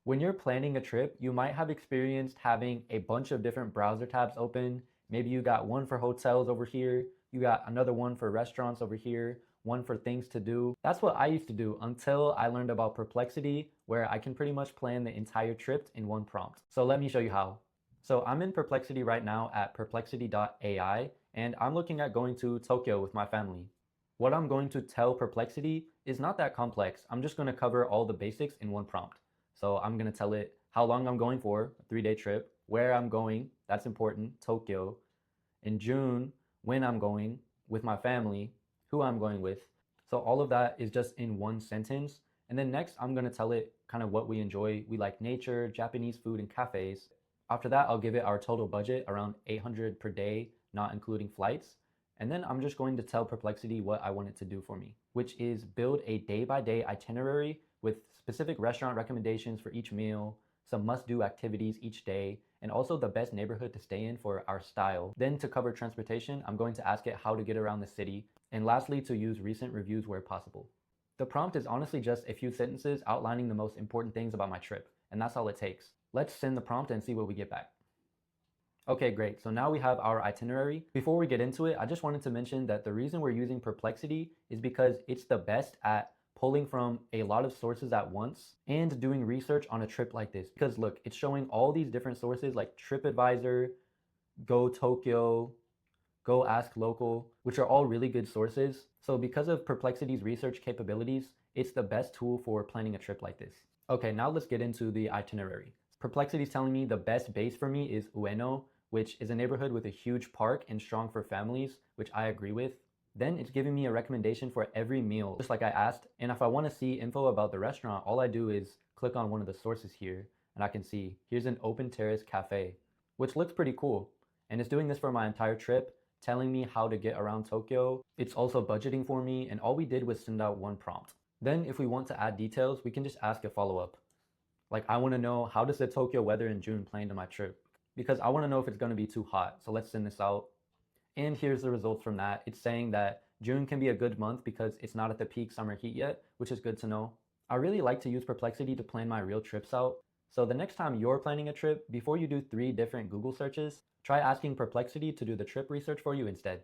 When you're planning a trip, you might have experienced having a bunch of different browser tabs open. Maybe you got one for hotels over here, you got another one for restaurants over here, one for things to do. That's what I used to do until I learned about Perplexity, where I can pretty much plan the entire trip in one prompt. So let me show you how. So I'm in Perplexity right now at perplexity.ai, and I'm looking at going to Tokyo with my family. What I'm going to tell Perplexity is not that complex. I'm just going to cover all the basics in one prompt. So I'm going to tell it how long I'm going for, a 3-day trip, where I'm going, that's important, Tokyo, in June, when I'm going, with my family, who I'm going with. So all of that is just in one sentence. And then next, I'm going to tell it kind of what we enjoy. We like nature, Japanese food, and cafes. After that, I'll give it our total budget, around 800 per day, not including flights. And then I'm just going to tell Perplexity what I want it to do for me, which is build a day-by-day itinerary with specific restaurant recommendations for each meal, some must-do activities each day, and also the best neighborhood to stay in for our style. Then to cover transportation, I'm going to ask it how to get around the city, and lastly, to use recent reviews where possible. The prompt is honestly just a few sentences outlining the most important things about my trip, and that's all it takes. Let's send the prompt and see what we get back. Okay, great. So now we have our itinerary. Before we get into it, I just wanted to mention that the reason we're using Perplexity is because it's the best at pulling from a lot of sources at once and doing research on a trip like this. Because look, it's showing all these different sources like TripAdvisor, Go Tokyo, Go Ask Local, which are all really good sources. So because of Perplexity's research capabilities, it's the best tool for planning a trip like this. Okay, now let's get into the itinerary. Perplexity is telling me the best base for me is Ueno, which is a neighborhood with a huge park and strong for families, which I agree with. Then it's giving me a recommendation for every meal, just like I asked. And if I want to see info about the restaurant, all I do is click on one of the sources here, and I can see here's an open terrace cafe, which looks pretty cool. And it's doing this for my entire trip, telling me how to get around Tokyo. It's also budgeting for me, and all we did was send out one prompt. Then if we want to add details, we can just ask a follow-up. Like, I want to know, how does the Tokyo weather in June play into my trip? Because I want to know if it's going to be too hot. So let's send this out. And here's the results from that. It's saying that June can be a good month because it's not at the peak summer heat yet, which is good to know. I really like to use Perplexity to plan my real trips out. So the next time you're planning a trip, before you do 3 different Google searches, try asking Perplexity to do the trip research for you instead.